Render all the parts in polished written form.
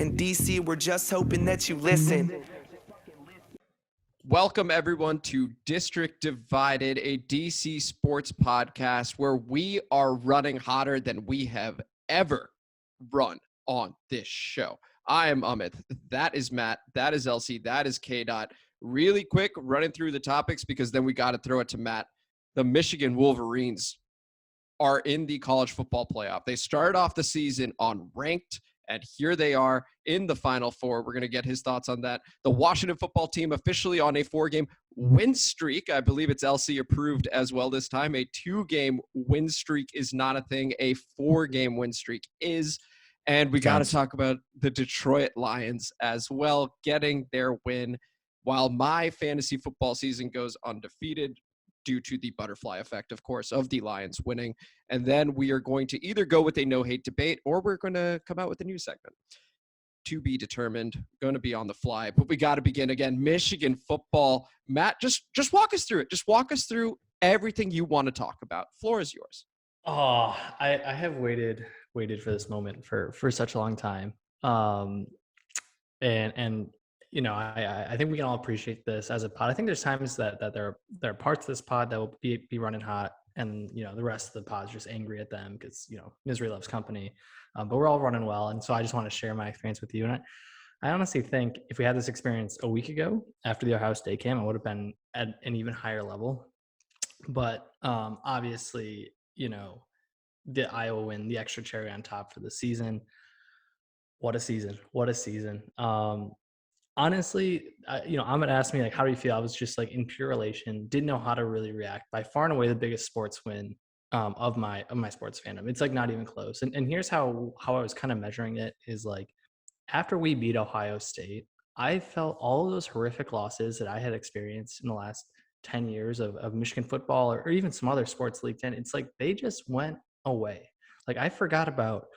In DC, we're just hoping that you listen. Welcome, everyone, to District Divided, a DC sports podcast where we are running hotter than we have ever run on this show. I am Amit. That is Matt. That is LC. That is KDot. Really quick, running through the topics because then we got to throw it to Matt. The Michigan Wolverines are in the college football playoff. They started off the season unranked, and here they are in the Final Four. We're going to get his thoughts on that. The Washington football team officially on a 4-game win streak. I believe it's LC approved as well this time. A 2-game win streak is not a thing. A 4-game win streak is. And we got to talk about the Detroit Lions as well, getting their win while my fantasy football season goes undefeated due to the butterfly effect, of course, of the Lions winning. And then we are going to either go with a no-hate debate or we're going to come out with a new segment. To be determined, going to be on the fly. But we got to begin again. Michigan football. Matt, just walk us through it. Just walk us through everything you want to talk about. Floor is yours. Oh, I have waited for this moment for such a long time. And you know, I think we can all appreciate this as a pod. I think there's times that there are parts of this pod that will be running hot, and you know the rest of the pod's just angry at them because you know misery loves company. But we're all running well, and so I just want to share my experience with you. And I honestly think if we had this experience a week ago after the Ohio State game, it would have been at an even higher level. But obviously, you know, the Iowa win, the extra cherry on top for the season. What a season! What a season! Honestly, you know, Amit asked me like, "How do you feel?" I was just like in pure elation. Didn't know how to really react. By far and away, the biggest sports win of my sports fandom. It's like not even close. And here's how I was kind of measuring it is like after we beat Ohio State, I felt all of those horrific losses that I had experienced in the last 10 years of Michigan football or even some other sports league 10. It's like they just went away. Like I forgot about,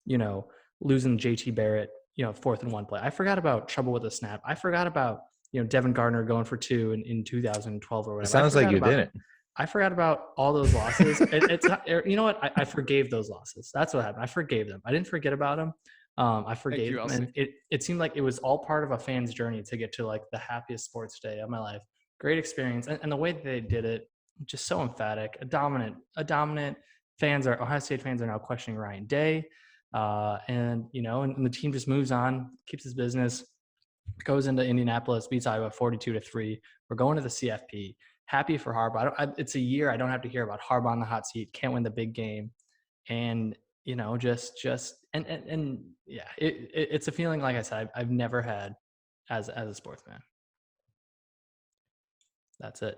you know, losing JT Barrett, you know, 4th and 1 play. I forgot about trouble with a snap. I forgot about, you know, Devin Gardner going for 2 in 2012 or whatever. It sounds like you didn't. I forgot about all those losses. It's you know what? I forgave those losses. That's what happened. I forgave them. I didn't forget about them. I forgave them. And it seemed like it was all part of a fan's journey to get to like the happiest sports day of my life. Great experience. And the way that they did it, just so emphatic, a dominant Ohio State fans are now questioning Ryan Day. And, you know, and the team just moves on, keeps his business, goes into Indianapolis, beats Iowa 42-3. We're going to the CFP. Happy for Harbaugh. It's a year I don't have to hear about Harbaugh on the hot seat. Can't win the big game. And, you know, just and yeah, it's a feeling, like I said, I've never had as a sportsman. That's it.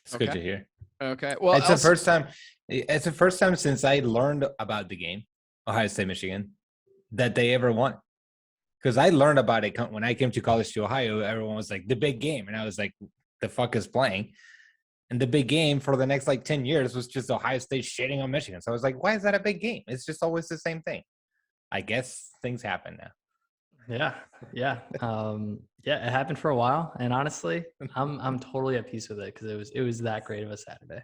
It's good to hear. Okay. Well, it's the first time since I learned about the game, Ohio State, Michigan, that they ever won. Because I learned about it when I came to college to Ohio. Everyone was like, the big game. And I was like, the fuck is playing? And the big game for the next like 10 years was just Ohio State shitting on Michigan. So I was like, why is that a big game? It's just always the same thing. I guess things happen now. Yeah. It happened for a while. And honestly, I'm totally at peace with it because it was that great of a Saturday.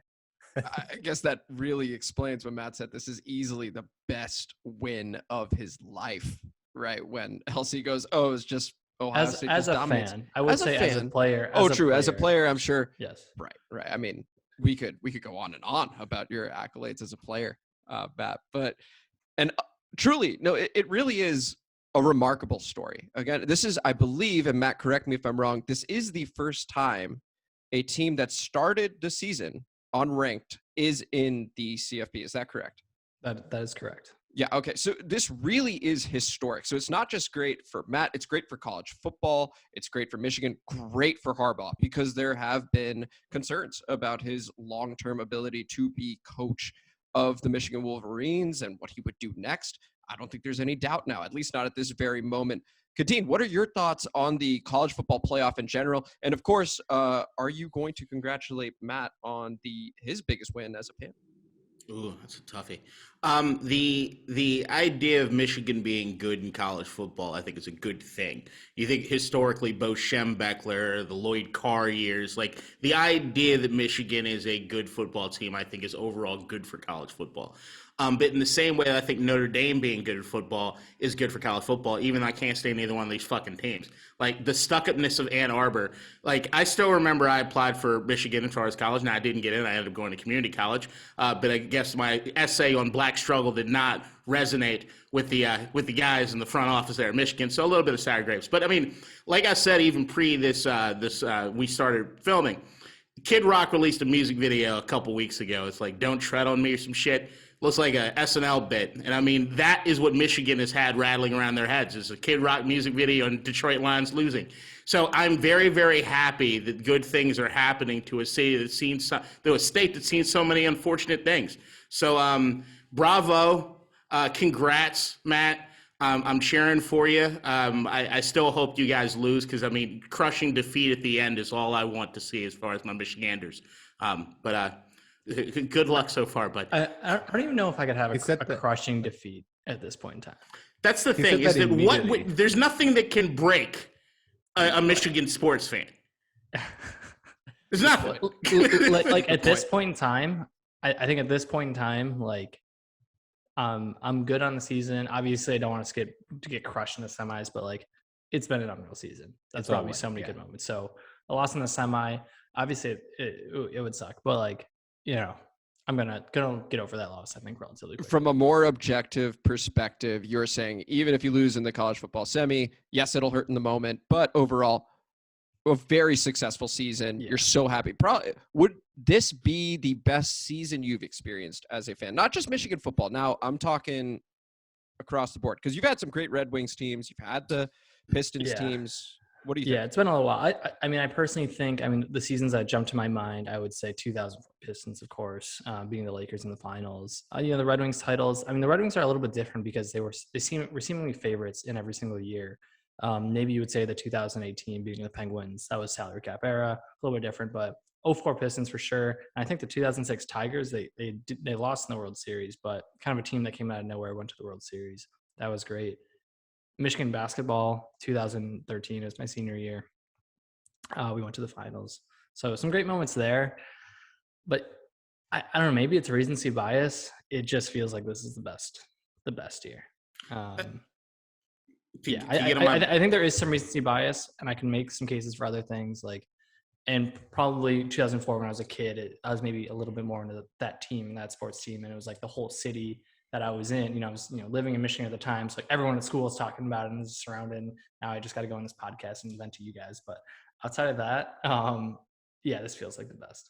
I guess that really explains what Matt said. This is easily the best win of his life, right? When LC goes, oh, it's just Ohio State as a dominates. fan. I would say as a player. As a player, I'm sure. Yes. Right. I mean, we could go on and on about your accolades as a player, Matt. But truly, no, it really is a remarkable story. Again, this is, I believe, and Matt, correct me if I'm wrong, this is the first time a team that started the season unranked is in the CFP. Is that correct? That is correct. Yeah. Okay. So this really is historic. So it's not just great for Matt. It's great for college football. It's great for Michigan. Great for Harbaugh because there have been concerns about his long-term ability to be coach of the Michigan Wolverines and what he would do next. I don't think there's any doubt now, at least not at this very moment. Kadeen, what are your thoughts on the college football playoff in general? And of course, are you going to congratulate Matt on his biggest win as a fan? Ooh, that's a toughie. The idea of Michigan being good in college football, I think, is a good thing. You think historically, Bo Schembechler, the Lloyd Carr years, like the idea that Michigan is a good football team, I think, is overall good for college football. But in the same way that I think Notre Dame being good at football is good for college football, even though I can't stand either one of these fucking teams. Like the stuck-upness of Ann Arbor. Like I still remember I applied for Michigan as far as college. Now I didn't get in. I ended up going to community college. But I guess my essay on Black struggle did not resonate with the guys in the front office there at Michigan. So a little bit of sour grapes. But I mean, like I said, even pre this we started filming. Kid Rock released a music video a couple weeks ago. It's like "Don't Tread on Me" or some shit. Looks like a SNL bit. And I mean, that is what Michigan has had rattling around their heads, is a Kid Rock music video and Detroit Lions losing. So I'm very, very happy that good things are happening to a city that's seen a state that's seen so many unfortunate things. So bravo, congrats, Matt. I'm cheering for you. I still hope you guys lose because, I mean, crushing defeat at the end is all I want to see as far as my Michiganders. But good luck so far, bud. I don't even know if I could have a crushing defeat at this point in time. That's the thing, is that there's nothing that can break a Michigan sports fan. There's nothing. like at this point in time, I think at this point in time, like, I'm good on the season. Obviously, I don't want us to get crushed in the semis, but like, it's been an unreal season. That's brought me so many good moments. So a loss in the semi, obviously, it would suck, but like, you know, I'm gonna get over that loss, I think, relatively quick. From a more objective perspective, you're saying even if you lose in the college football semi, yes, it'll hurt in the moment, but overall, a very successful season. Yeah. You're so happy. Probably would this be the best season you've experienced as a fan? Not just Michigan football. Now I'm talking across the board, because you've had some great Red Wings teams. You've had the Pistons teams. What do you think? Yeah, it's been a little while. I mean, I personally think, the seasons that jump to my mind, I would say 2004 Pistons, of course, beating the Lakers in the finals. The Red Wings titles. I mean, the Red Wings are a little bit different because were seemingly favorites in every single year. Maybe you would say the 2018 beating the Penguins, that was salary cap era, a little bit different, but 04 Pistons for sure. And I think the 2006 Tigers, they lost in the World Series, but kind of a team that came out of nowhere went to the World Series. That was great. Michigan basketball, 2013 is my senior year. We went to the finals. So some great moments there. But I don't know, maybe it's recency bias. It just feels like this is the best year. I think there is some recency bias, and I can make some cases for other things, like, and probably 2004 when I was a kid, I was maybe a little bit more into that team and that sports team, and it was like the whole city that I was in. I was living in Michigan at the time, so like everyone at school was talking about it and was surrounded. Now I just got to go on this podcast and vent to you guys. But outside of that, this feels like the best.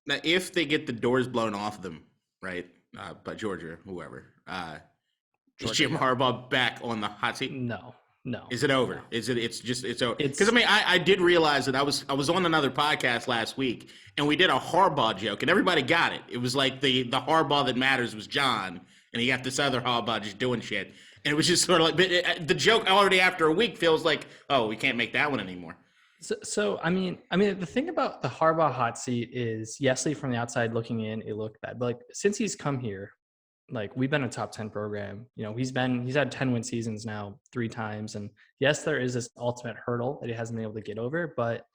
Now, if they get the doors blown off them, right, by Georgia, whoever, is Jim Harbaugh back on the hot seat? No. Is it over? No. It's over? Because I did realize that I was on another podcast last week, and we did a Harbaugh joke, and everybody got it. It was like the Harbaugh that matters was John, and he got this other Harbaugh just doing shit, and it was just sort of like the joke already after a week feels like, oh, we can't make that one anymore. So I mean, the thing about the Harbaugh hot seat is, yes, from the outside looking in, it looked bad, but like since he's come here, like, we've been a top 10 program. He's had 10-win seasons now 3 times. And yes, there is this ultimate hurdle that he hasn't been able to get over, but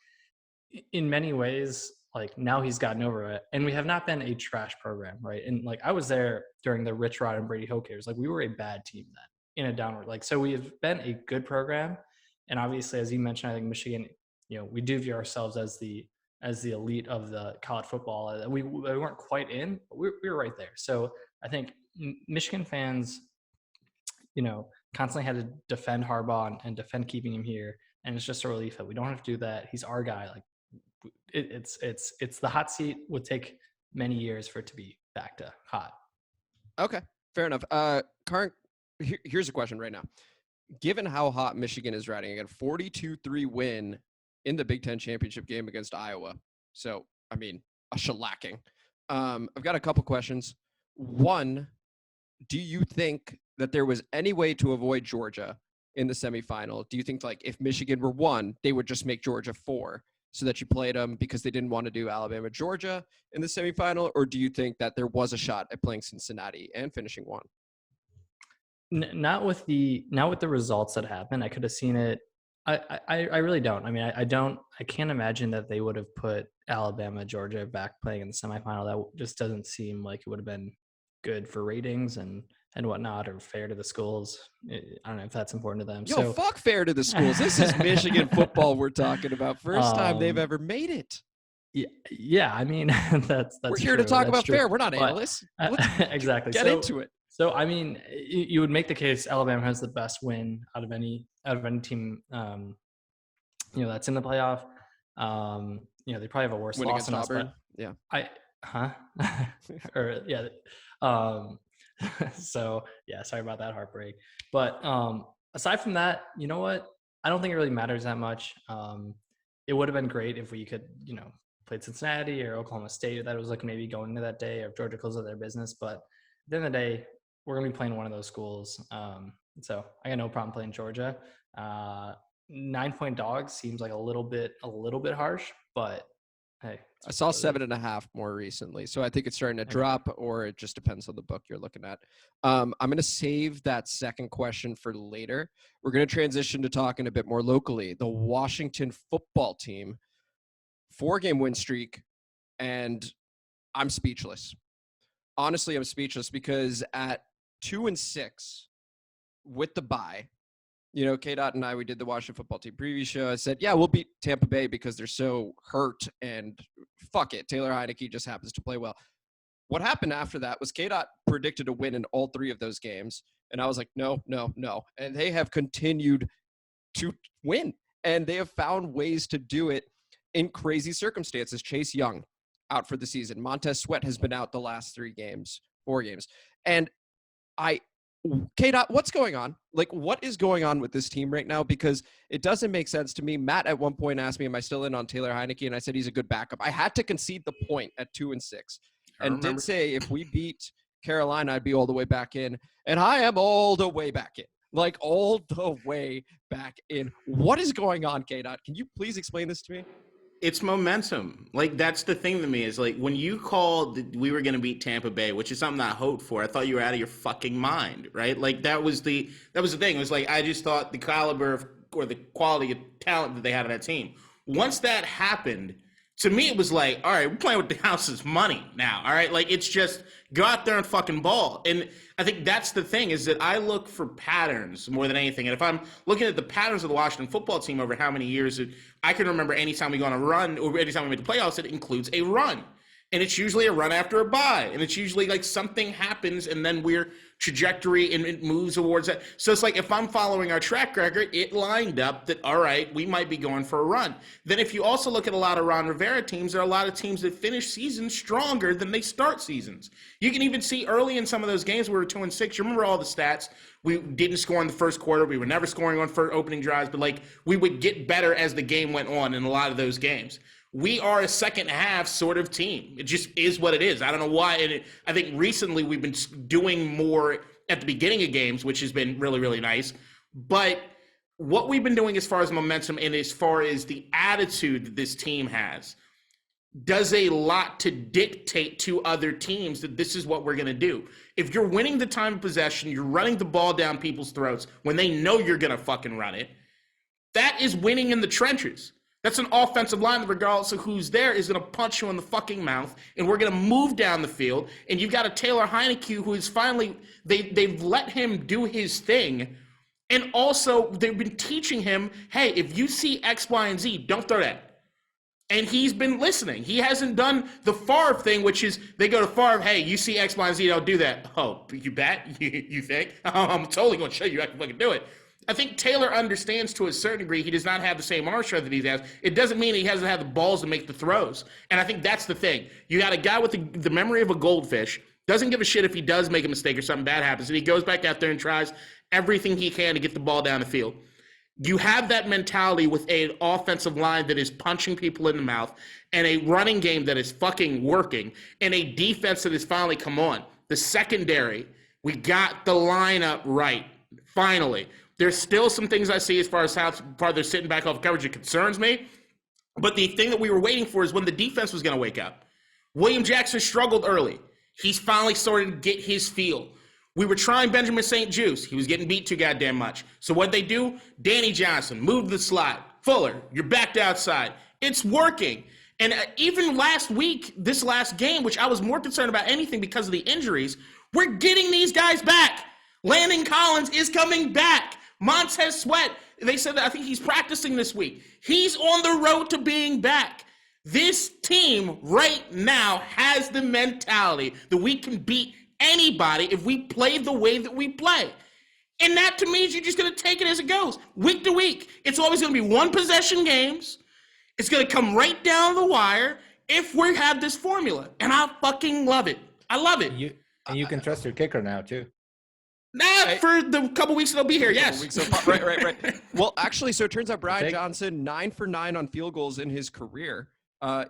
in many ways, like, now he's gotten over it. And we have not been a trash program, right? And like, I was there during the Rich Rod and Brady Hoke years. Like, we were a bad team then, in a downward. Like, so we have been a good program. And obviously, as you mentioned, I think Michigan, we do view ourselves as the elite of the college football. We weren't quite in, but we were right there. So I think Michigan fans, constantly had to defend Harbaugh and defend keeping him here, and it's just a relief that we don't have to do that. He's our guy. Like, it's the hot seat would take many years for it to be back to hot. Okay, fair enough. Karn, here's a question right now. Given how hot Michigan is riding, again, 42-3 win in the Big Ten championship game against Iowa. So, I mean, a shellacking. I've got a couple questions. One, do you think that there was any way to avoid Georgia in the semifinal? Do you think, like, if Michigan were 1, they would just make Georgia 4 so that you played them because they didn't want to do Alabama, Georgia in the semifinal? Or do you think that there was a shot at playing Cincinnati and finishing 1? Not with the results that happened. I could have seen it. I really don't. I mean, I can't imagine that they would have put Alabama, Georgia back playing in the semifinal. That just doesn't seem like it would have been good for ratings and whatnot, or fair to the schools. I don't know if that's important to them. Yo, So fuck fair to the schools. This is Michigan football we're talking about. First time they've ever made it. yeah. I mean, that's We're here true. to talk That's about true. fair. We're not But- analysts. Let's exactly. get into it. So I mean, you would make the case Alabama has the best win out of any team, that's in the playoff. They probably have a worse Win loss against than us, Auburn. but Yeah. or yeah. So yeah, sorry about that heartbreak. But aside from that, you know what? I don't think it really matters that much. It would have been great if we could, played Cincinnati or Oklahoma State. That was like maybe going into that day, or if Georgia closed out their business. But at the end of the day, we're gonna be playing one of those schools. So I got no problem playing Georgia. 9-point dogs seems like a little bit harsh, but hey, I saw 7.5 more recently, so I think it's starting to drop, or it just depends on the book you're looking at. I'm going to save that second question for later. We're going to transition to talking a bit more locally. The Washington football team, 4-game win streak, and I'm speechless. Honestly, I'm speechless because at 2-6 with the bye, KDot and I, we did the Washington football team preview show. I said, yeah, we'll beat Tampa Bay because they're so hurt, and fuck it. Taylor Heinicke just happens to play well. What happened after that was KDot predicted a win in all 3 of those games. And I was like, no. And they have continued to win, and they have found ways to do it in crazy circumstances. Chase Young out for the season. Montez Sweat has been out the last 4 games. And KDot, what's going on? Like, what is going on with this team right now? Because it doesn't make sense to me. Matt at one point asked me, am I still in on Taylor Heinicke? And I said he's a good backup. I had to concede the point at 2-6 and did say if we beat Carolina, I'd be all the way back in. And I am all the way back in. Like, all the way back in. What is going on, KDot? Can you please explain this to me? It's momentum. Like, that's the thing to me, is like, when you called we were going to beat Tampa Bay, which is something I hoped for, I thought you were out of your fucking mind, right? Like, that was the thing. It was like, I just thought the caliber or the quality of talent that they had on that team. Once that happened, to me, it was like, all right, we're playing with the house's money now, all right? Like, it's just go out there and fucking ball. And I think that's the thing, is that I look for patterns more than anything. And if I'm looking at the patterns of the Washington football team over how many years, I can remember anytime we go on a run or anytime we make the playoffs, it includes a run. And it's usually a run after a bye. And it's usually like something happens and then we're trajectory and it moves towards that. So it's like, if I'm following our track record, it lined up that, all right, we might be going for a run. Then if you also look at a lot of Ron Rivera teams, there are a lot of teams that finish seasons stronger than they start seasons. You can even see early in some of those games where we were 2-6. You remember all the stats. We didn't score in the first quarter. We were never scoring on first opening drives, but like we would get better as the game went on in a lot of those games. We are a second half sort of team. It just is what it is. I don't know why. And I think recently we've been doing more at the beginning of games, which has been really, really nice. But what we've been doing as far as momentum and as far as the attitude that this team has does a lot to dictate to other teams that this is what we're going to do. If you're winning the time of possession, you're running the ball down people's throats when they know you're going to fucking run it, that is winning in the trenches. That's an offensive line that, regardless of who's there, is going to punch you in the fucking mouth, and we're going to move down the field. And you've got a Taylor Heinicke who is finally they've let him do his thing, and also they've been teaching him, hey, if you see X, Y, and Z, don't throw that. And he's been listening. He hasn't done the Favre thing, which is they go to Favre, hey, you see X, Y, and Z, don't do that. Oh, you bet? You think? I'm totally going to show you I can fucking do it. I think Taylor understands to a certain degree he does not have the same arm strength that he has. It doesn't mean he hasn't had the balls to make the throws. And I think that's the thing. You got a guy with the memory of a goldfish, doesn't give a shit if he does make a mistake or something bad happens, and he goes back out there and tries everything he can to get the ball down the field. You have that mentality with an offensive line that is punching people in the mouth, and a running game that is fucking working, and a defense that has finally come on. The secondary, we got the lineup right, finally. There's still some things I see as far as how far they're sitting back off coverage that concerns me. But the thing that we were waiting for is when the defense was going to wake up. William Jackson struggled early. He's finally started to get his feel. We were trying Benjamin St. Juice. He was getting beat too goddamn much. So what'd they do? Danny Johnson moved the slot. Fuller, you're backed outside. It's working. And even last week, this last game, which I was more concerned about anything because of the injuries, We're getting these guys back. Landon Collins is coming back. Montez Sweat, they said that I think he's practicing this week. He's on the road to being back. This team right now has the mentality that we can beat anybody if we play the way that we play. And that to me is you're just going to take it as it goes. Week to week, it's always going to be one possession games. It's going to come right down the wire if we have this formula. And I fucking love it. I love it. You can trust your kicker now too. Not for the couple weeks they'll be here, yes. Right. Well, actually, so it turns out Brian Johnson, 9 for 9 on field goals in his career.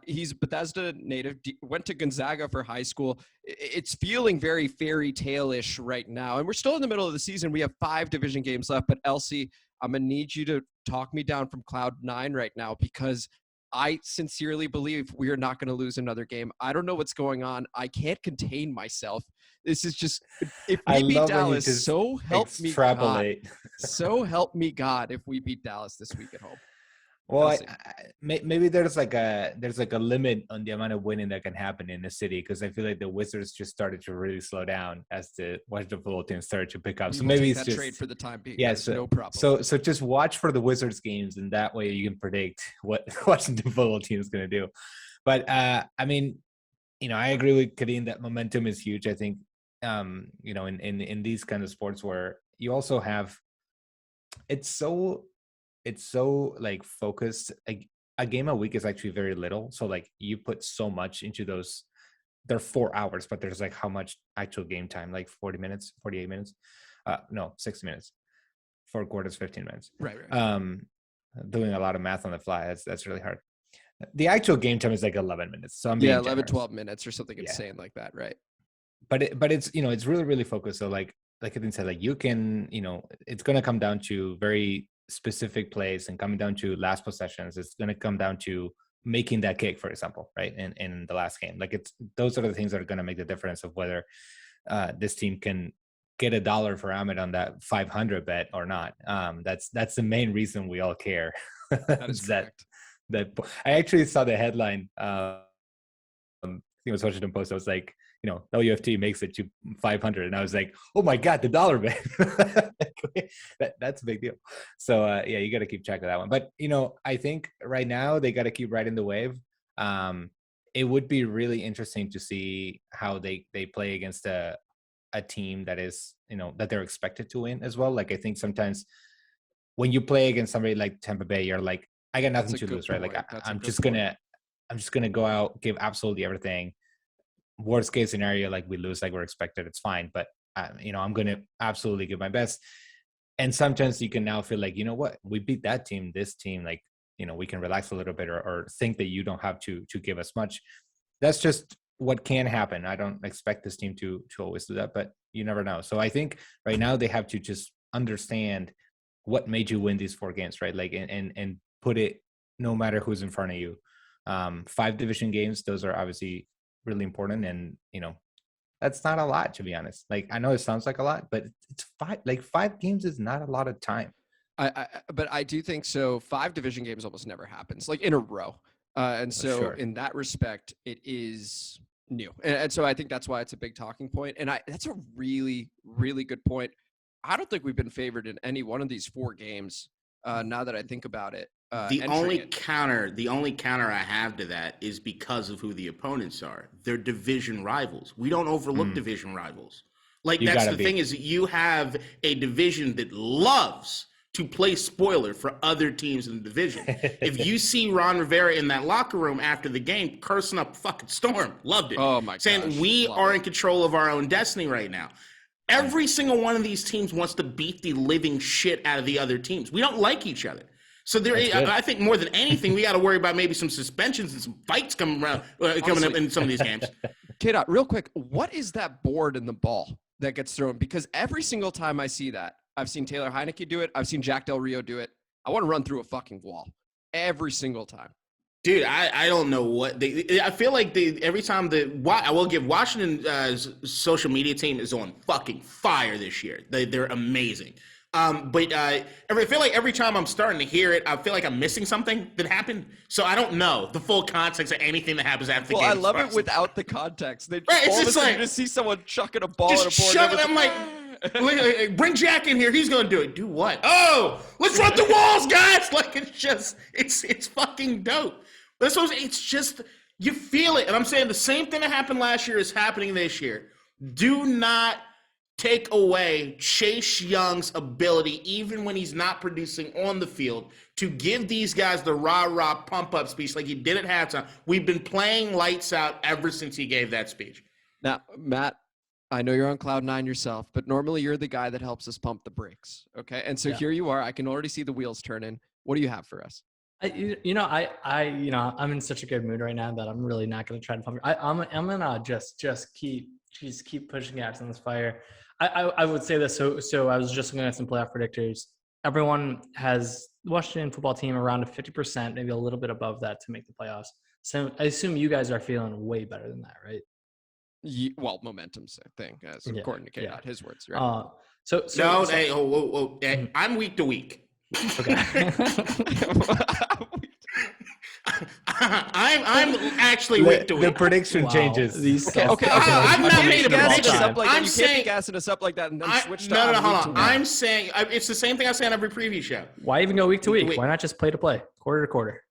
He's Bethesda native, went to Gonzaga for high school. It's feeling very fairy tale-ish right now. And we're still in the middle of the season. We have 5 division games left. But Elsie, I'm going to need you to talk me down from cloud 9 right now because I sincerely believe we are not going to lose another game. I don't know what's going on. I can't contain myself. This is just, if we beat Dallas, so help me God. So help me God if we beat Dallas this week at home. Well, maybe there's like a limit on the amount of winning that can happen in the city because I feel like the Wizards just started to really slow down as the Washington football team started to pick up. So maybe it's just trade for the time being. Yeah, no problem. So just watch for the Wizards games, and that way you can predict what Washington football team is going to do. But I mean, I agree with Kareem that momentum is huge. I think in these kind of sports where you also have, it's so like focused. A game a week is actually very little. So like you put so much into those. They're 4 hours, but there's like how much actual game time? Like 40 minutes, 48 minutes? No, 60 minutes. 4 quarters, 15 minutes. Right. Doing a lot of math on the fly. That's really hard. The actual game time is like 11 minutes. So I'm being 11, generous. 12 minutes or something insane like that, right? But it's it's really, really focused. So like I didn't say, like you can, it's going to come down to very specific plays and coming down to last possessions. It's going to come down to making that kick, for example, right? In the last game, like those are the things that are going to make the difference of whether this team can get $1 for Amit on that 500 bet or not. That's the main reason we all care. That is correct. That I actually saw the headline. I think it was Washington Post. I was like, WFT makes it to 500, and I was like, oh my God, the dollar bet. That's a big deal. So you got to keep track of that one. But I think right now they got to keep riding the wave. It would be really interesting to see how they play against a team that is that they're expected to win as well. Like I think sometimes when you play against somebody like Tampa Bay, you're like, I got nothing to lose, right? Like I'm just gonna go out, give absolutely everything. Worst case scenario, like we lose like we're expected, it's fine. But I'm gonna absolutely give my best. And sometimes you can now feel like, what, we beat that team, this team, like we can relax a little bit or think that you don't have to give us much. That's just what can happen. I don't expect this team to always do that, but you never know. So I think right now they have to just understand what made you win these 4 games, right? Like and put it no matter who's in front of you. 5 division games, those are obviously really important, and that's not a lot, to be honest. Like I know it sounds like a lot, but it's 5 games is not a lot of time. But I do think so. 5 division games almost never happens, like in a row. And so in that respect, it is new. And so I think that's why it's a big talking point. And that's a really, really good point. I don't think we've been favored in any one of these 4 games. Now that I think about it, the only counter I have to that is because of who the opponents are. They're division rivals. We don't overlook division rivals. Like that's the thing, is that you have a division that loves to play spoiler for other teams in the division. If you see Ron Rivera in that locker room after the game cursing up fucking Storm, loved it. Oh my gosh, saying we are in control of our own destiny right now. Every single one of these teams wants to beat the living shit out of the other teams. We don't like each other. So I think more than anything, we got to worry about maybe some suspensions and some fights coming up in some of these games. KDot, real quick, what is that board in the ball that gets thrown? Because every single time I see that, I've seen Taylor Heinicke do it. I've seen Jack Del Rio do it. I want to run through a fucking wall every single time. Dude, I don't know what I feel like every time I will give Washington's social media team is on fucking fire this year. They're amazing. But I feel like every time I'm starting to hear it, I feel like I'm missing something that happened. So I don't know the full context of anything that happens after the game. Well, I love it without the context. They Right, it's all of a just sudden like- you just see someone chucking a ball at a board. just shoving. I'm like, bring Jack in here. He's gonna do it. Do what? Oh, let's run the walls, guys. Like it's fucking dope. That's what it's just you feel it. And I'm saying the same thing that happened last year is happening this year. Do not take away Chase Young's ability, even when he's not producing on the field, to give these guys the rah-rah pump-up speech like he did at halftime. We've been playing lights out ever since he gave that speech. Now, Matt, I know you're on cloud 9 yourself, but normally you're the guy that helps us pump the brakes. Okay. And so here you are. I can already see the wheels turning. What do you have for us? I'm in such a good mood right now that I'm really not going to try to pump. I'm gonna just keep pushing gas on this fire. I would say this. So I was just looking at some playoff predictors. Everyone has Washington football team around a 50%, maybe a little bit above that to make the playoffs. So I assume you guys are feeling way better than that, right? Well, momentum's a thing, as according to KDot, his words. Right? I'm week to week. Okay. I'm actually week to week. The prediction changes. Okay. I'm not making a prediction. I'm saying, you can't be gassing us up like that and then switch to hold on. I'm saying it's the same thing I say on every preview show. Why even go week to week? Why not just play to play, quarter to quarter?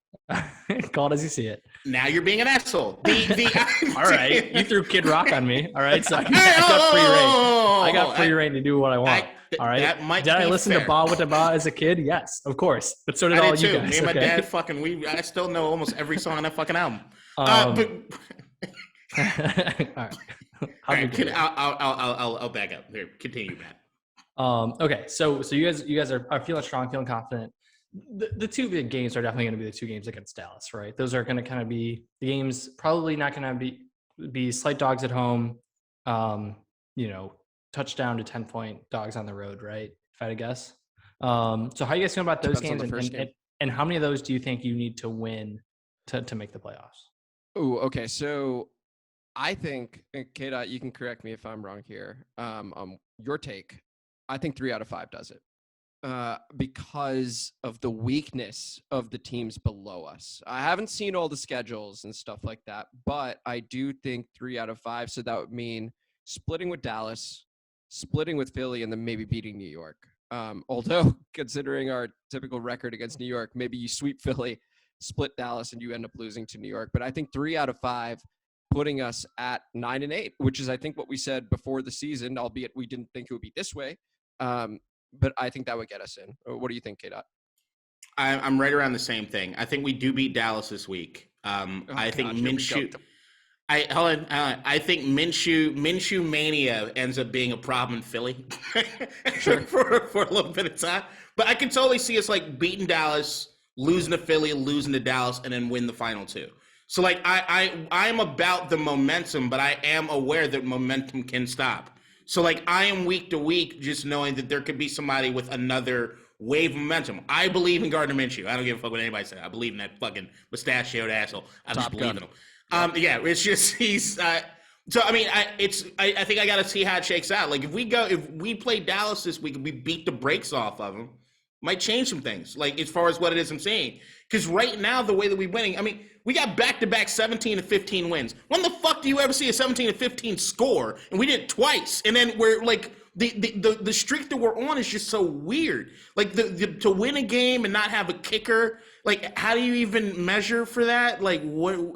Call it as you see it. Now you're being an asshole. All right, you threw Kid Rock on me. All right, so I got free reign. I got free reign to do what I want. All right. Did I listen to Ba with the Ba as a kid? Yes, of course. But so did all you guys. Me and my dad I still know almost every song on that fucking album. All right. I'll back up. Here, continue, Matt. Okay, so you guys are feeling strong, feeling confident. The two big games are definitely going to be the two games against Dallas, right? Those are going to kind of be the games. Probably not going to be slight dogs at home. Touchdown to 10-point dogs on the road, right? If I had to guess. So how are you guys feeling about those games, and how many of those do you think you need to win to make the playoffs? Oh, okay. So I think, KDot, you can correct me if I'm wrong here. Your take, I think 3 out of 5 does it. Because of the weakness of the teams below us. I haven't seen all the schedules and stuff like that, but I do think 3 out of 5. So that would mean splitting with Dallas, splitting with Philly, and then maybe beating New York. Although considering our typical record against New York, maybe you sweep Philly, split Dallas, and you end up losing to New York. But I think 3 out of 5, putting us at 9-8, which is I think what we said before the season, albeit we didn't think it would be this way. But I think that would get us in. What do you think, KDot? I'm right around the same thing. I think we do beat Dallas this week. I think Minshew. I think Minshew mania ends up being a problem in Philly for a little bit of time. But I can totally see us like beating Dallas, losing to Philly, losing to Dallas, and then win the final 2. So like I'm about the momentum, but I am aware that momentum can stop. So, like, I am week to week just knowing that there could be somebody with another wave of momentum. I believe in Gardner Minshew. I don't give a fuck what anybody says. I believe in that fucking mustachioed asshole. I just believe in him. It's just he's so, I mean, I think I got to see how it shakes out. Like, if we play Dallas this week and we beat the brakes off of them, might change some things, like, as far as what it is I'm seeing. Because right now, the way that we're winning, I mean, we got back-to-back 17-15 wins. When the fuck do you ever see a 17-15 score? And we did it twice. And then we're like, the streak that we're on is just so weird. Like, to win a game and not have a kicker, like, how do you even measure for that? Like,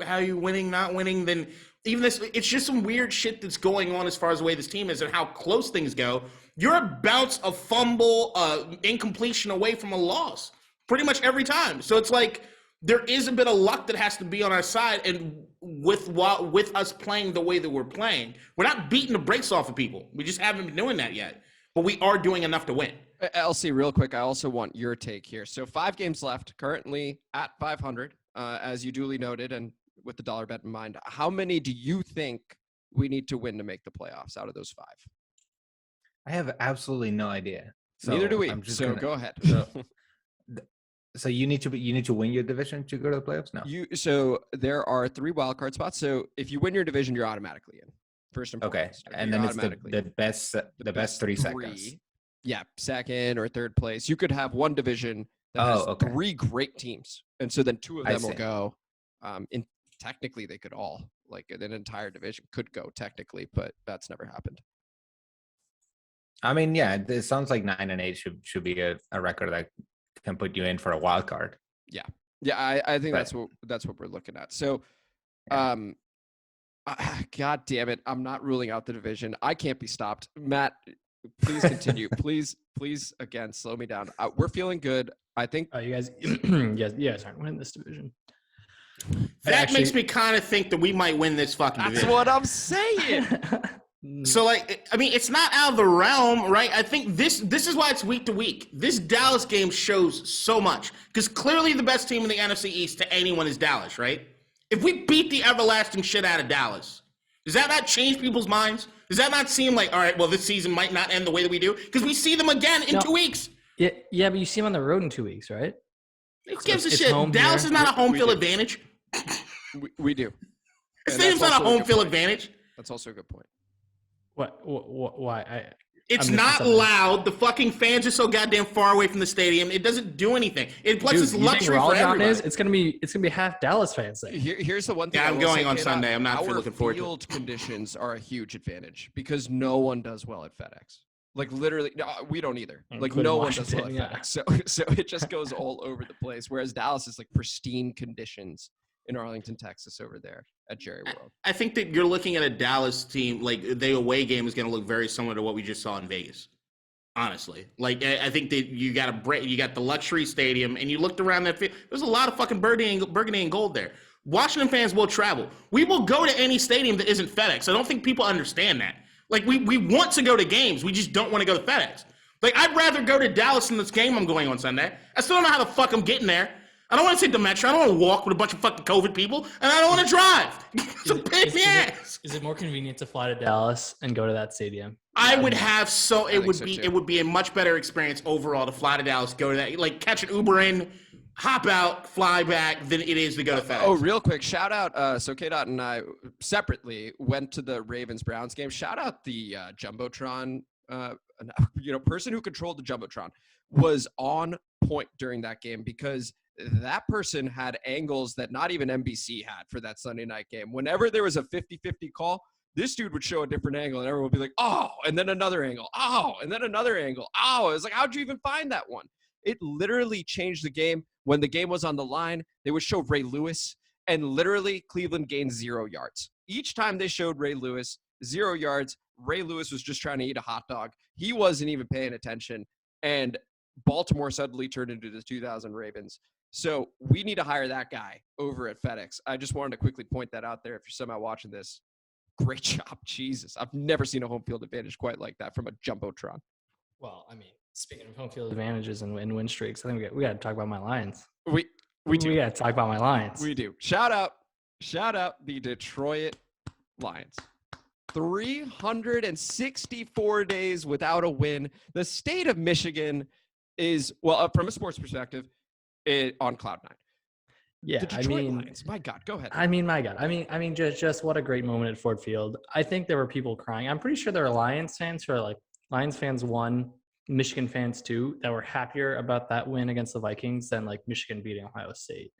how are you winning, not winning? Then even this, it's just some weird shit that's going on as far as the way this team is and how close things go. You're a bounce, a fumble, incompletion away from a loss pretty much every time. So it's like there is a bit of luck that has to be on our side. And with us playing the way that we're playing, we're not beating the brakes off of people. We just haven't been doing that yet. But we are doing enough to win. LC, real quick, I also want your take here. So 5 games left, currently at 500, as you duly noted, and with the dollar bet in mind. How many do you think we need to win to make the playoffs out of those 5? I have absolutely no idea. So neither do we. Go ahead. So you need to win your division to go to the playoffs now. So there are 3 wildcard spots. So if you win your division, you're automatically in. First and foremost. Okay, and then it's the best 3 seconds. Yeah, second or third place. You could have one division that has okay. 3 great teams, and so then 2 of I them will see. go. In technically, they could all like an entire division could go technically, but that's never happened. I mean, yeah, it sounds like 9-8 should be a record that can put you in for a wild card. Yeah, I think But- that's what we're looking at. So, Yeah. God damn it, I'm not ruling out the division. I can't be stopped. Matt, please continue. please, again, slow me down. We're feeling good. I think. You guys, you guys aren't winning this division. That makes me kind of think that we might win this fucking That's division. what I'm saying. So, like, I mean, it's not out of the realm, right? I think this is why it's week to week. This Dallas game shows so much because clearly the best team in the NFC East to anyone is Dallas, right? If we beat the everlasting shit out of Dallas, does that not change people's minds? Does that not seem like, all right, well, this season might not end the way that we do because we see them again in 2 weeks? Yeah, but you see them on the road in 2 weeks, right? Who gives a it's shit? home Dallas here. is not a home We field do. advantage. We do. The And stadium's that's not a also home good field point. advantage. That's also a good point. What? Why? It's I'm missing not something. loud. The fucking fans are so goddamn far away from the stadium. It doesn't do anything. Plus, Dude, it's you think luxury for Raw John everybody. is? It's gonna be half Dallas fans there. Here's the one thing. Yeah, I I'm will going say, on KDot, Sunday. I'm not our looking forward to it. field conditions are a huge advantage because no one does well at FedEx. Like literally, no, we don't either. Like Including no one Washington, does well at yeah. FedEx. So it just goes all over the place. Whereas Dallas is like pristine conditions in Arlington, Texas, over there at Jerry World. I think that you're looking at a Dallas team, like the away game is going to look very similar to what we just saw in Vegas. Honestly, like I think that you got the luxury stadium, and you looked around that field. There's a lot of fucking burgundy and gold there. Washington fans will travel. We will go to any stadium that isn't FedEx. I don't think people understand that. Like we want to go to games, we just don't want to go to FedEx. Like I'd rather go to Dallas in this game I'm going on Sunday. I still don't know how the fuck I'm getting there. I don't want to take the metro. I don't want to walk with a bunch of fucking COVID people, and I don't want to drive. It's a pain in the ass. Is it more convenient to fly to Dallas and go to that stadium? I would have so think it so, too. would be a much better experience overall to fly to Dallas, go to that, like catch an Uber in, hop out, fly back than it is to go to FedEx. Oh, real quick, shout out. So KDot and I separately went to the Ravens-Browns game. Shout out the Jumbotron, person who controlled the Jumbotron was on point during that game because that person had angles that not even NBC had for that Sunday night game. Whenever there was a 50-50 call, this dude would show a different angle and everyone would be like, oh, and then another angle, oh, and then another angle, oh. It was like, how'd you even find that one? It literally changed the game. When the game was on the line, they would show Ray Lewis, and literally Cleveland gained 0 yards. Each time they showed Ray Lewis, 0 yards. Ray Lewis was just trying to eat a hot dog. He wasn't even paying attention, and Baltimore suddenly turned into the 2000 Ravens. So we need to hire that guy over at FedEx. I just wanted to quickly point that out there if you're somehow watching this. Great job. Jesus. I've never seen a home field advantage quite like that from a Jumbotron. Well, I mean, speaking of home field advantages and win streaks, I think we got to talk about my Lions. We do. We got to talk about my Lions. We do. Shout out the Detroit Lions. 364 days without a win. The state of Michigan is, well, from a sports perspective, on cloud nine. Yeah, The Detroit Lions. My God, go ahead. my God. I mean, just what a great moment at Ford Field. I think there were people crying. I'm pretty sure there are Lions fans who are like, Lions fans 1, Michigan fans 2, that were happier about that win against the Vikings than like Michigan beating Ohio State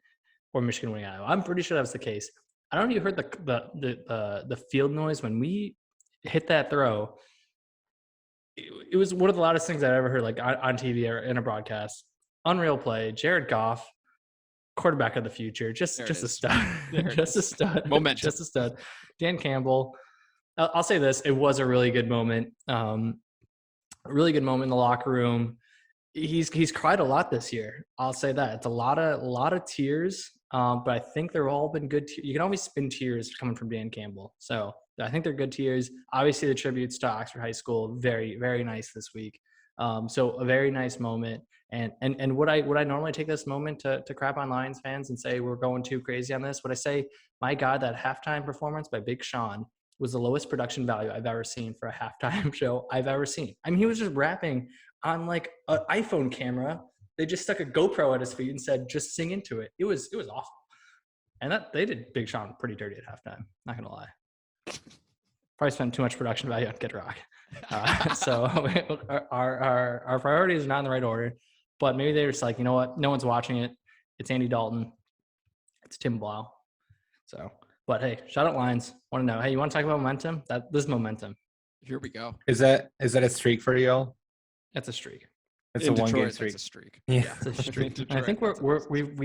or Michigan winning Iowa. I'm pretty sure that was the case. I don't know if you heard the field noise when we hit that throw. It was one of the loudest things I've ever heard, like on TV or in a broadcast. Unreal play. Jared Goff, quarterback of the future, just a stud, just a stud, Momentum. just a stud. Dan Campbell. I'll say this: it was a really good moment. A really good moment in the locker room. He's cried a lot this year. I'll say that it's a lot of tears. But I think they're all been good. You can always spin tears coming from Dan Campbell. So I think they're good tears. Obviously, the tributes to Oxford High School, very, very nice this week. So a very nice moment. And would I normally take this moment to crap on Lions fans and say we're going too crazy on this? Would I say, my God, that halftime performance by Big Sean was the lowest production value I've ever seen for a halftime show I've ever seen? I mean, he was just rapping on like an iPhone camera. They just stuck a GoPro at his feet and said, just sing into it. It was awful. And that they did Big Sean pretty dirty at halftime. Not going to lie. Probably spent too much production value on Kid Rock. So our priorities are not in the right order, but maybe they're just like, you know what? No one's watching it. It's Andy Dalton. It's Tim Blau. So, but hey, shout out Lions. Want to know? Hey, you want to talk about momentum? This is momentum. Here we go. Is that a streak for y'all? That's a streak. It's In a 1 game Detroit, streak. that's a streak. Yeah. It's a streak. In I think Detroit, we've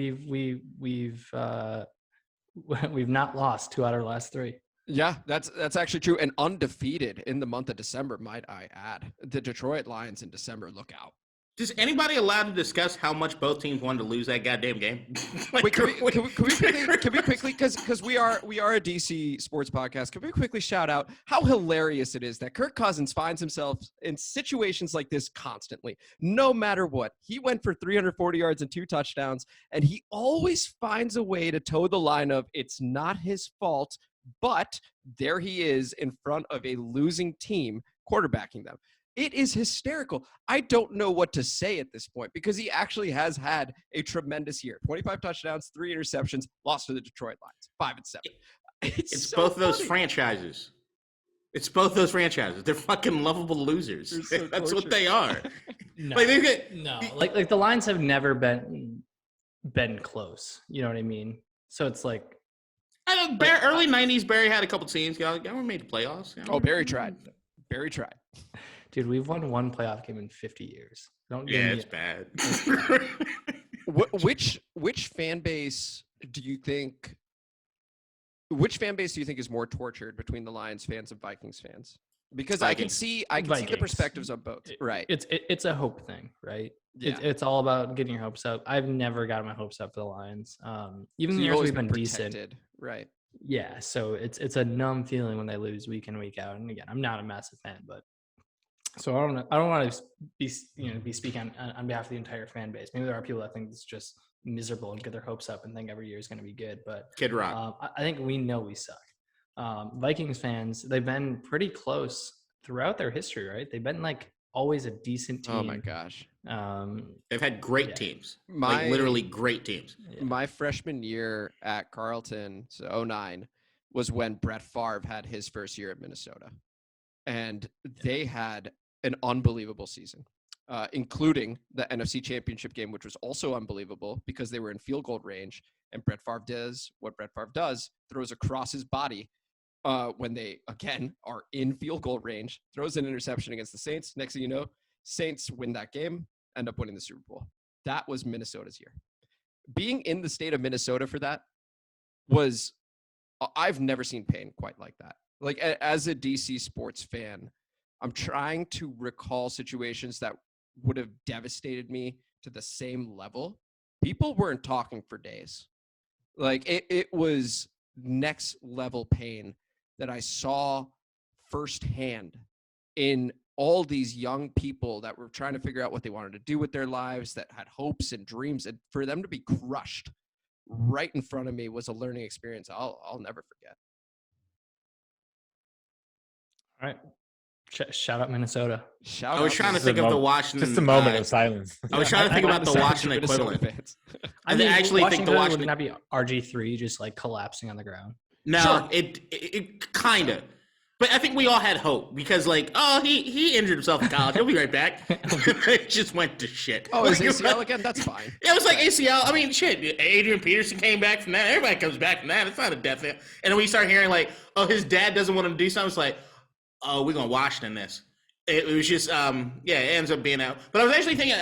not lost 2 out of the last 3. Yeah, that's actually true. And undefeated in the month of December, might I add. The Detroit Lions in December, look out. Is anybody allowed to discuss how much both teams wanted to lose that goddamn game? Like, Wait, can we quickly, because we are a DC sports podcast, can we quickly shout out how hilarious it is that Kirk Cousins finds himself in situations like this constantly, no matter what. He went for 340 yards and 2 touchdowns, and he always finds a way to toe the line of it's not his fault, but there he is in front of a losing team quarterbacking them. It is hysterical. I don't know what to say at this point because he actually has had a tremendous year. 25 touchdowns, 3 interceptions, lost to the Detroit Lions, 5-7. It's so both those funny. franchises. It's both those franchises. They're fucking lovable losers. They're so That's what tortured. they are. No, Like, they get, no. Like the Lions have never been close. You know what I mean? So it's like, I know, early 90s, Barry had a couple teams. You know, we made the playoffs. You know? Oh, Barry tried. Barry tried. dude, we've won 1 playoff game in 50 years. Don't give Yeah, me it's bad. Which fan base do you think? Which fan base do you think is more tortured between the Lions fans and Vikings fans? Because I can Vikings. see the Vikings. perspectives on both. Right. It's a hope thing, right? Yeah. It's all about getting your hopes up. I've never got my hopes up for the Lions. Even So the you've years always we've been decent. protected. Right. Yeah, so it's a numb feeling when they lose week in, week out. And again, I'm not a massive fan, but so I don't want to be speaking on behalf of the entire fan base. Maybe there are people that think it's just miserable and get their hopes up and think every year is going to be good. But Kid Rock. I think we know we suck. Vikings fans, they've been pretty close throughout their history, right? They've been like always a decent team. Oh my gosh. They've had great yeah. teams. My- Like literally great teams. Yeah. My freshman year at Carleton, so 2009, was when Brett Favre had his first year at Minnesota. And they had an unbelievable season, including the NFC Championship game, which was also unbelievable because they were in field goal range. And Brett Favre does what Brett Favre does, throws across his body when they, again, are in field goal range, throws an interception against the Saints. Next thing you know, Saints win that game, end up winning the Super Bowl. That was Minnesota's year. Being in the state of Minnesota for that was, I've never seen pain quite like that. Like, as a DC sports fan, I'm trying to recall situations that would have devastated me to the same level. People weren't talking for days. Like, it was next level pain that I saw firsthand in all these young people that were trying to figure out what they wanted to do with their lives, that had hopes and dreams, and for them to be crushed right in front of me was a learning experience I'll never forget. All right. Shout out Minnesota. Shout I was out trying to Just think a of the moment- Washington. Just a moment of silence. I was trying to think about the Washington Minnesota equivalent. fans. I They mean, actually think the Washington Washington- would not be RG3 just like collapsing on the ground. No, Sure. it kind of. But I think we all had hope because, like, oh, he injured himself in college. He'll be right back. It just went to shit. Oh, is Like, ACL again? That's fine. It was like ACL. I mean, shit. Adrian Peterson came back from that. Everybody comes back from that. It's not a death thing. And then we start hearing like, oh, his dad doesn't want him to do something. It's like, oh, we're gonna Washington this. It was just, it ends up being out. But I was actually thinking,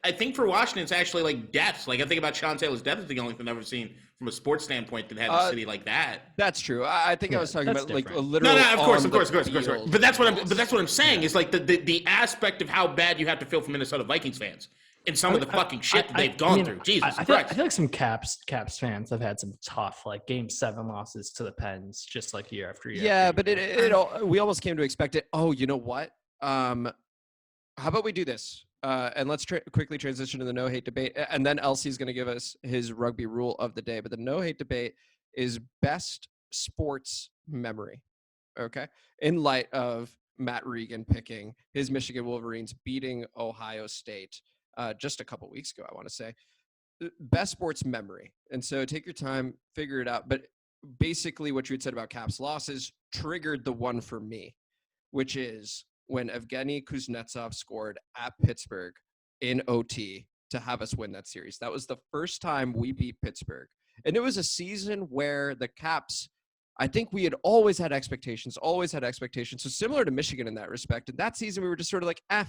I think for Washington, it's actually like deaths. Like I think about Sean Taylor's death is the only thing I've ever seen from a sports standpoint that had a city like that. That's true. I think I was talking that's about like a different. literal. No, of course. on the field. But that's what I'm saying is like the aspect of how bad you have to feel for Minnesota Vikings fans and some of the fucking shit that they've gone through. Jesus I Christ. feel like some Caps fans have had some tough like Game 7 losses to the Pens, just like year after year. Yeah, after but year. we almost came to expect it. Oh, you know what? How about we do this? And let's quickly transition to the no hate debate. And then Elsie's going to give us his rugby rule of the day. But the no hate debate is best sports memory. Okay. In light of Matt Regan picking his Michigan Wolverines beating Ohio State just a couple weeks ago, I want to say. Best sports memory. And so take your time, figure it out. But basically what you had said about Caps losses triggered the one for me, which is when Evgeny Kuznetsov scored at Pittsburgh in OT to have us win that series. That was the first time we beat Pittsburgh. And it was a season where the Caps, I think we had always had expectations. So similar to Michigan in that respect. And that season we were just sort of like, I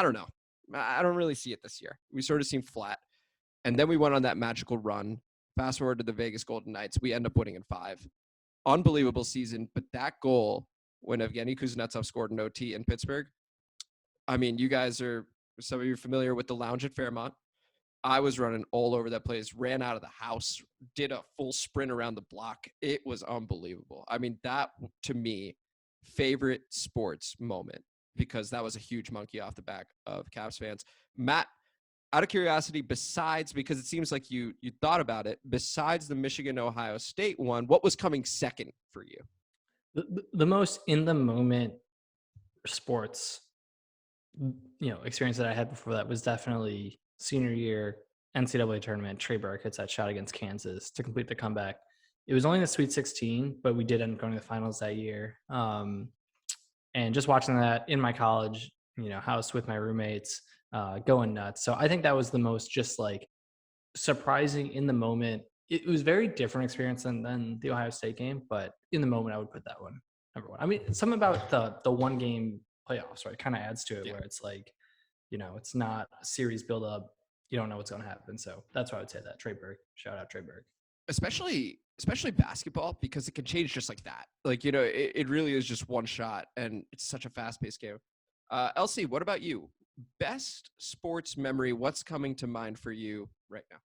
don't know. I don't really see it this year. We sort of seemed flat. And then we went on that magical run. Fast forward to the Vegas Golden Knights. We end up winning in 5. Unbelievable season. But that goal, when Evgeny Kuznetsov scored in OT in Pittsburgh, I mean, some of you are familiar with the lounge at Fairmont. I was running all over that place, ran out of the house, did a full sprint around the block. It was unbelievable. I mean, that, to me, favorite sports moment, because that was a huge monkey off the back of Caps fans. Matt, out of curiosity, because it seems like you thought about it, besides the Michigan-Ohio State one, what was coming second for you? The most in the moment sports, experience that I had before that was definitely senior year NCAA tournament. Trey Burke hits that shot against Kansas to complete the comeback. It was only the Sweet 16, but we did end up going to the finals that year. And just watching that in my college, house with my roommates, going nuts. So I think that was the most just like surprising in the moment. It was very different experience than the Ohio State game, but in the moment I would put that one number one. I mean, something about the one game playoffs, right? Kind of adds to it, where it's like, it's not a series build up. You don't know what's going to happen. So that's why I would say that. Trey Burke, shout out Trey Burke. Especially basketball, because it can change just like that. Like, it really is just one shot, and it's such a fast-paced game. LC, what about you? Best sports memory, what's coming to mind for you right now?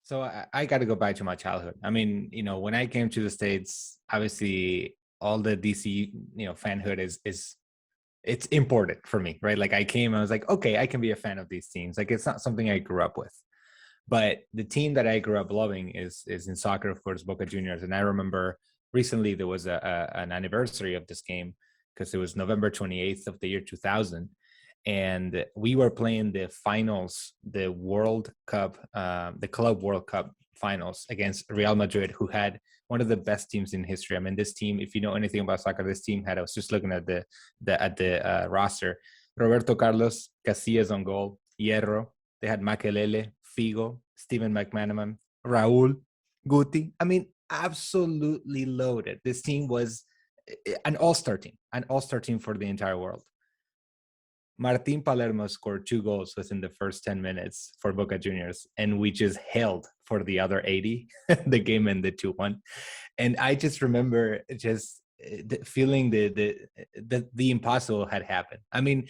So I got to go back to my childhood. I mean, when I came to the States, obviously all the DC, fanhood is it's important for me, right? Like I came, I was like, okay, I can be a fan of these teams. Like it's not something I grew up with. But the team that I grew up loving is in soccer, of course, Boca Juniors. And I remember recently there was an anniversary of this game, because it was November 28th of the year 2000. And we were playing the finals, the World Cup, the Club World Cup finals against Real Madrid, who had one of the best teams in history. I mean, this team, if you know anything about soccer, this team had, I was just looking at the roster, Roberto Carlos, Casillas on goal, Hierro. They had Makelele, Figo, Stephen McManaman, Raul, Guti. I mean, absolutely loaded. This team was an all-star team for the entire world. Martin Palermo scored 2 goals within the first 10 minutes for Boca Juniors, and we just held for the other 80. The game ended 2-1. And I just remember just feeling the impossible had happened. I mean,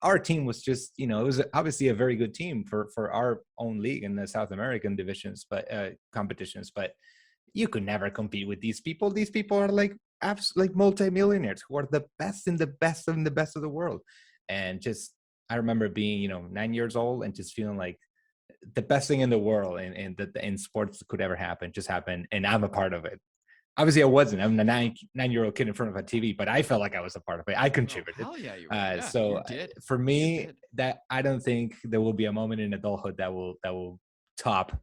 our team was just, it was obviously a very good team for our own league in the South American divisions, but competitions, but you could never compete with these people. These people are like multimillionaires who are the best and the best and the best of the world. And just, I remember being, 9 years old and just feeling like the best thing in the world and that in sports could ever happen just happened. And I'm a part of it. Obviously I wasn't. I'm a nine-year-old kid in front of a TV, but I felt like I was a part of it. I contributed. Oh, hell yeah, you were. Yeah, so you did. For me, that I don't think there will be a moment in adulthood that will top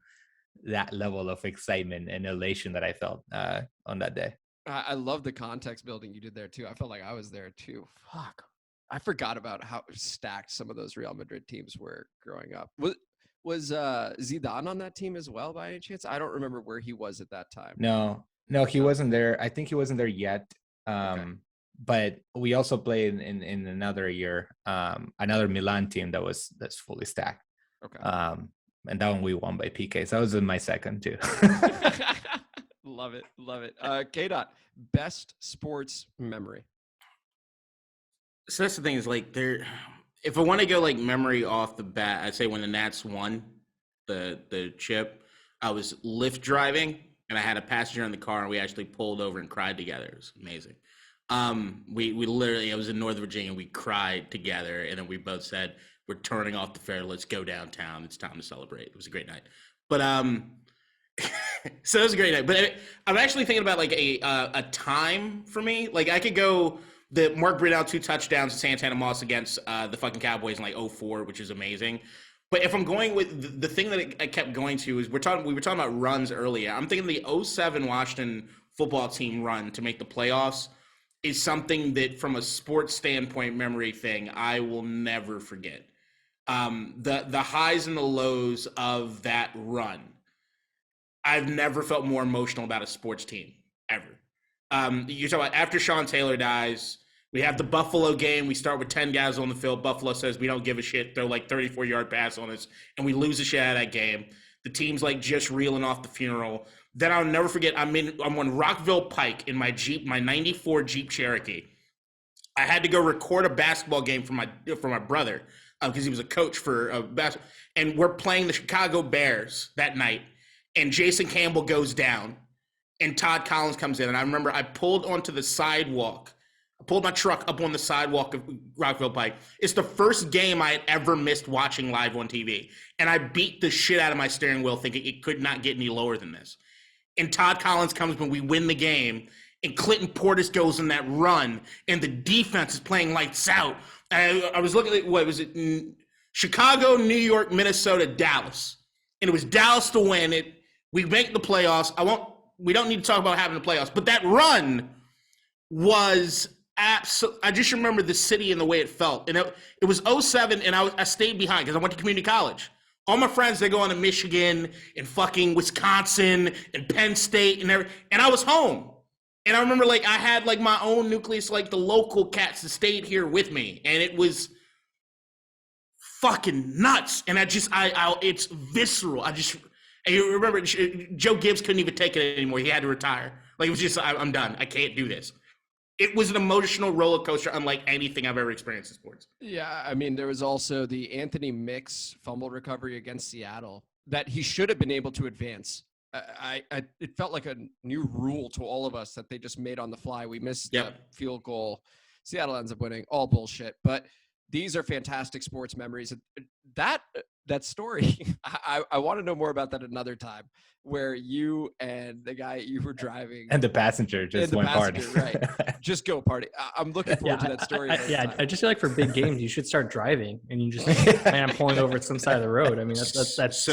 that level of excitement and elation that I felt on that day. I love the context building you did there too. I felt like I was there too. Fuck. I forgot about how stacked some of those Real Madrid teams were growing up. Was Zidane on that team as well by any chance? I don't remember where he was at that time. No, he wasn't there. I think he wasn't there yet. Okay. But we also played in another year, another Milan team that's fully stacked. Okay. And that one we won by PK. So that was in my second too. Love it. KDot, best sports memory. So that's the thing is like if I want to go like memory off the bat, I'd say when the Nats won the chip, I was Lyft driving and I had a passenger in the car and we actually pulled over and cried together. It was amazing. We literally, I was in Northern Virginia, we cried together and then we both said, we're turning off the fair. Let's go downtown. It's time to celebrate. It was a great night. But so it was a great night. But I'm actually thinking about like a time for me. Like I could go the Mark Brunell 2 touchdowns at Santana Moss against the fucking Cowboys in like 2004, which is amazing. But if I'm going with the thing that I kept going to is we were talking about runs earlier. I'm thinking the 2007 Washington football team run to make the playoffs. is something that, from a sports standpoint, memory thing, I will never forget. The highs and the lows of that run. I've never felt more emotional about a sports team ever. You talk about after Sean Taylor dies, we have the Buffalo game. We start with 10 guys on the field. Buffalo says we don't give a shit. They're like 34-yard pass on us, and we lose the shit out of that game. The team's like just reeling off the funeral. Then I'll never forget. I'm on Rockville Pike in my Jeep, my '94 Jeep Cherokee. I had to go record a basketball game for my brother because he was a coach for basketball, and we're playing the Chicago Bears that night. And Jason Campbell goes down, and Todd Collins comes in. And I remember I pulled onto the sidewalk. I pulled my truck up on the sidewalk of Rockville Pike. It's the first game I had ever missed watching live on TV. And I beat the shit out of my steering wheel thinking it could not get any lower than this. And Todd Collins comes when we win the game, and Clinton Portis goes in that run, and the defense is playing lights out. I was looking at, what was it? Chicago, New York, Minnesota, Dallas. And it was Dallas to win it. We make the playoffs. We don't need to talk about having the playoffs, but that run was absolutely. I just remember the city and the way it felt. And it was 07, and I stayed behind because I went to community college. All my friends, they go on to Michigan and fucking Wisconsin and Penn State and everything. And I was home. And I remember, like, I had, like, my own nucleus, like the local cats that stayed here with me. And it was fucking nuts. And it's visceral. And you remember, Joe Gibbs couldn't even take it anymore. He had to retire. Like, it was just, I'm done. I can't do this. It was an emotional roller coaster unlike anything I've ever experienced in sports. Yeah, I mean, there was also the Anthony Mix fumble recovery against Seattle that he should have been able to advance. It felt like a new rule to all of us that they just made on the fly. We missed the field goal. Seattle ends up winning. All bullshit. But these are fantastic sports memories. That story, I want to know more about that another time, where you and the guy you were driving and the passenger just went party. Right. Just go party. I'm looking forward to that story. I just feel like for big games, you should start driving, and you just I'm pulling over at some side of the road. I mean, that's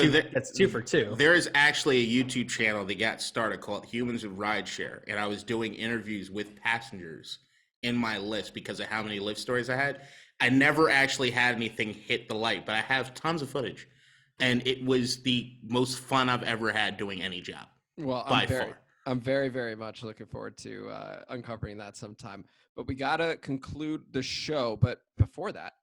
two for two. There is actually a YouTube channel that got started called Humans of Rideshare, and I was doing interviews with passengers in my list because of how many Lyft stories I had. I never actually had anything hit the light, but I have tons of footage, and it was the most fun I've ever had doing any job. Well, I'm very, very much looking forward to uncovering that sometime. But we got to conclude the show. But before that,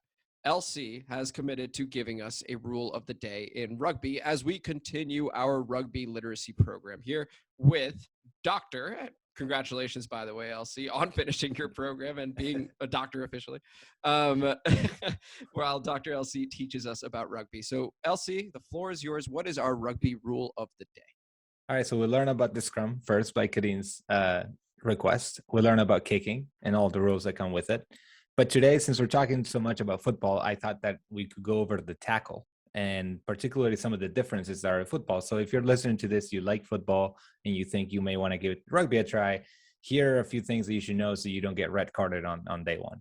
LC has committed to giving us a rule of the day in rugby as we continue our rugby literacy program here with Dr. Congratulations, by the way, LC, on finishing your program and being a doctor officially, while Dr. LC teaches us about rugby. So, LC, the floor is yours. What is our rugby rule of the day? All right, so we'll learn about the scrum first by Kadeen's request. We'll learn about kicking and all the rules that come with it. But today, since we're talking so much about football, I thought that we could go over the tackle and particularly some of the differences that are in football. So if you're listening to this, you like football and you think you may want to give rugby a try, here are a few things that you should know so you don't get red carded on day one.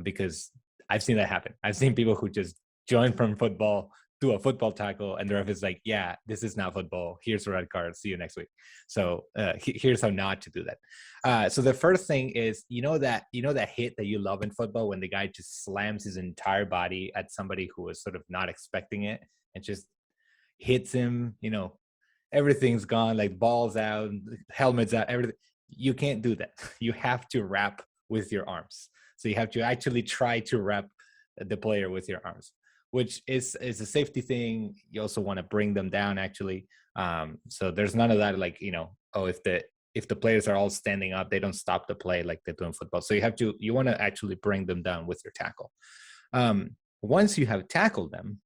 Because I've seen that happen. I've seen people who just join from football, do a football tackle, and the ref is like, yeah, this is not football. Here's a red card. See you next week. So here's how not to do that. So the first thing is, you know that hit that you love in football when the guy just slams his entire body at somebody who was sort of not expecting it and just hits him, everything's gone, like balls out, helmets out, everything. You can't do that. You have to wrap with your arms. So you have to actually try to wrap the player with your arms, which is a safety thing. You also want to bring them down, actually. So there's none of that, like, if the players are all standing up, they don't stop the play like they do in football. So you want to actually bring them down with your tackle. Once you have tackled them,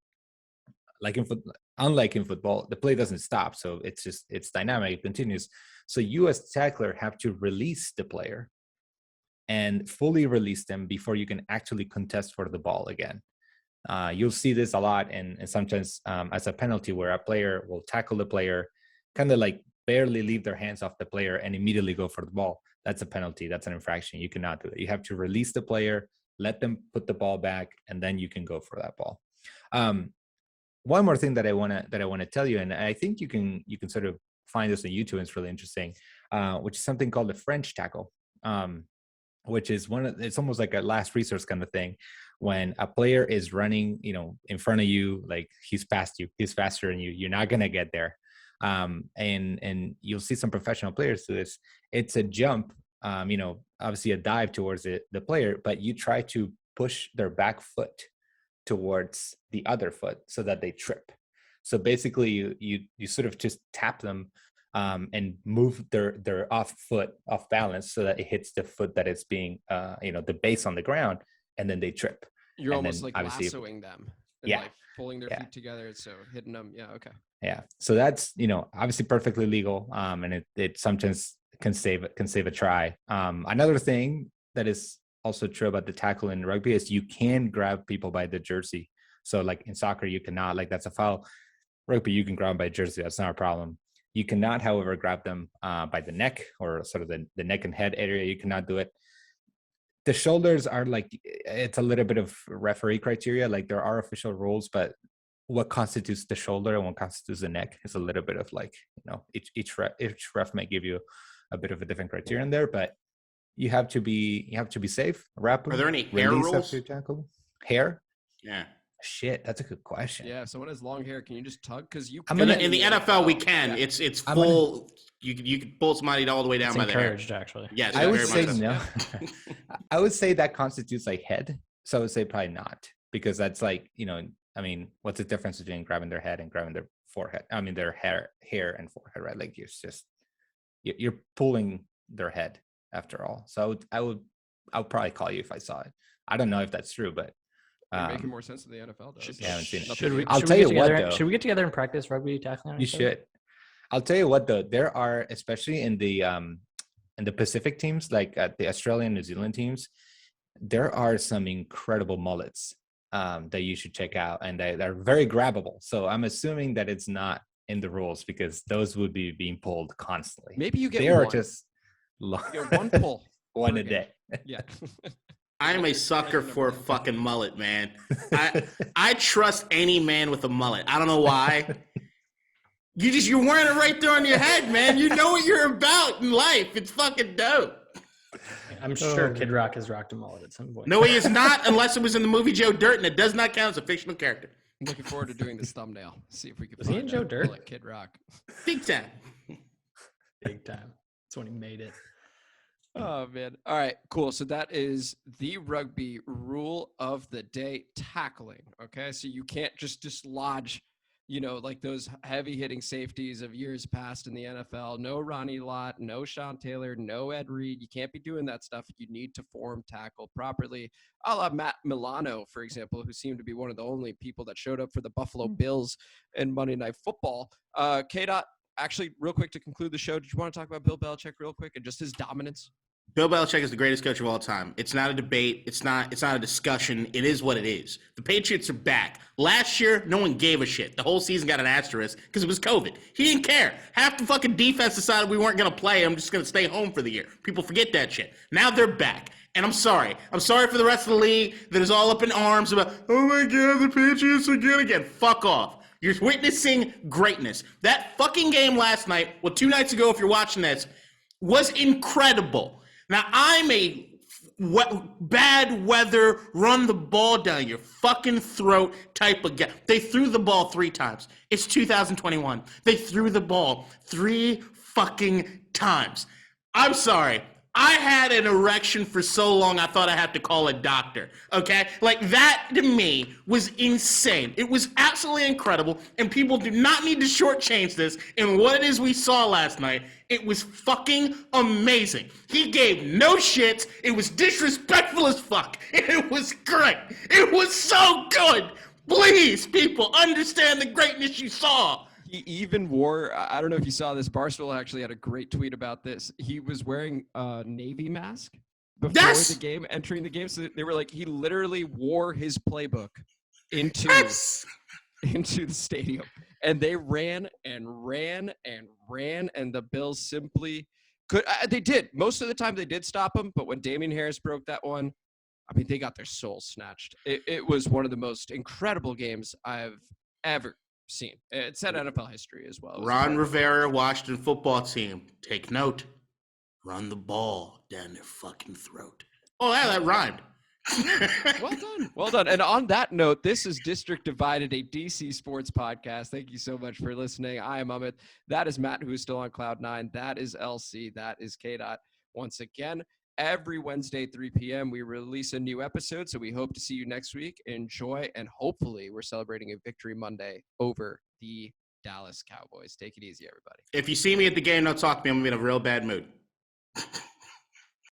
unlike in football, the play doesn't stop. So it's dynamic, it continues. So you as tackler have to release the player and fully release them before you can actually contest for the ball again. You'll see this a lot, and sometimes as a penalty where a player will tackle the player, kind of like barely leave their hands off the player and immediately go for the ball. That's a penalty. That's an infraction. You cannot do that. You have to release the player, let them put the ball back, and then you can go for that ball. One more thing that I want to tell you, and I think you can sort of find this on YouTube, and it's really interesting, which is something called the French tackle. which is it's almost like a last resource kind of thing. When a player is running, in front of you, like he's past you, he's faster than you, you're not going to get there. And you'll see some professional players do this. It's a jump, obviously a dive towards the player, but you try to push their back foot towards the other foot so that they trip. So basically you sort of just tap them and move their off foot off balance so that it hits the foot that is being, the base on the ground, and then they trip. You're And almost then like obviously- lassoing them. And Yeah. like pulling their feet together. So hitting them. Yeah. Okay. Yeah. So that's, obviously perfectly legal. And it sometimes can save a try. Another thing that is also true about the tackle in rugby is you can grab people by the jersey. So like in soccer, you cannot, like that's a foul. Rugby, you can grab them by jersey. That's not a problem. You cannot, however, grab them by the neck or sort of the neck and head area. You cannot do it. The shoulders are like, it's a little bit of referee criteria. Like there are official rules, but what constitutes the shoulder and what constitutes the neck is a little bit of like, each ref might give you a bit of a different criterion there, but you have to be safe. Wrap. Are there any hair rules? Tackle. Hair? Yeah. Shit, that's a good question. Yeah, if someone has long hair, can you just tug? Because you I'm can gonna- In the NFL, we can. Yeah. It's full. You can pull somebody all the way down It's by the hair. encouraged, actually. Yes, I would very say much so. no. I would say that constitutes like head. So I would say probably not, because that's like, what's the difference between grabbing their head and grabbing their forehead? I mean, their hair and forehead, right? Like you're pulling their head after all. So I would probably call you if I saw it. I don't know if that's true, but You're making more sense than the NFL does. Yeah, I haven't seen it. Should we? I'll should tell we you get what, together- though. Should we get together and practice rugby tackling? on you each other? should. I'll tell you what though, there are, especially in the Pacific teams, like the Australian, New Zealand teams, there are some incredible mullets that you should check out, and they're very grabbable. So I'm assuming that it's not in the rules, because those would be being pulled constantly. Maybe you get They one. are just long. You get one pull. one per a game. day. Yeah. I am a sucker for a fucking mullet, man. I trust any man with a mullet. I don't know why. You're wearing it right there on your head, man. You know what you're about in life. It's fucking dope. I'm sure Kid Rock has rocked a mullet at some point. No, he is not, unless it was in the movie Joe Dirt, and it does not count as a fictional character. I'm looking forward to doing this thumbnail. See if we can Was he find in Joe that Dirt? bullet Kid Rock. Big time. Big time. That's when he made it. Oh man. All right, cool. So that is the rugby rule of the day, tackling. Okay. So you can't just dislodge, like those heavy hitting safeties of years past in the NFL. No Ronnie Lott, no Sean Taylor, no Ed Reed. You can't be doing that stuff. You need to form tackle properly. A la Matt Milano, for example, who seemed to be one of the only people that showed up for the Buffalo Bills in Monday Night Football. KDot, actually, real quick to conclude the show, did you want to talk about Bill Belichick real quick and just his dominance? Bill Belichick is the greatest coach of all time. It's not a debate. It's not a discussion. It is what it is. The Patriots are back. Last year, no one gave a shit. The whole season got an asterisk because it was COVID. He didn't care. Half the fucking defense decided we weren't going to play. I'm just going to stay home for the year. People forget that shit. Now they're back. And I'm sorry. I'm sorry for the rest of the league that is all up in arms about, oh my God, the Patriots are good again. Fuck off. You're witnessing greatness. That fucking game last night, 2 nights ago if you're watching this, was incredible. Now, I'm a bad weather, run the ball down your fucking throat type of guy. They threw the ball 3 times. It's 2021. They threw the ball 3 fucking times. I'm sorry. I had an erection for so long I thought I had to call a doctor, okay? Like, that to me was insane. It was absolutely incredible, and people do not need to shortchange this in what it is we saw last night. It was fucking amazing. He gave no shits. It was disrespectful as fuck. It was great. It was so good. Please, people, understand the greatness you saw. He even wore, I don't know if you saw this, Barstool actually had a great tweet about this. He was wearing a Navy mask before the game, entering the game. So they were like, he literally wore his playbook into the stadium. And they ran and ran and ran, and the Bills simply could. They did. Most of the time they did stop him, but when Damian Harris broke that one, I mean, they got their souls snatched. It was one of the most incredible games I've ever seen. It set NFL history as well. Ron Rivera, Washington football team, take note. Run the ball down their fucking throat. Oh, yeah, that rhymed. Well done. Well done. And on that note, this is District Divided, a DC sports podcast. Thank you so much for listening. I am Amit. That is Matt, who is still on Cloud 9. That is LC. That is KDot. Once again, every Wednesday, 3 p.m., we release a new episode. So we hope to see you next week. Enjoy. And hopefully we're celebrating a victory Monday over the Dallas Cowboys. Take it easy, everybody. If you see me at the game, don't talk to me. I'm going to be in a real bad mood.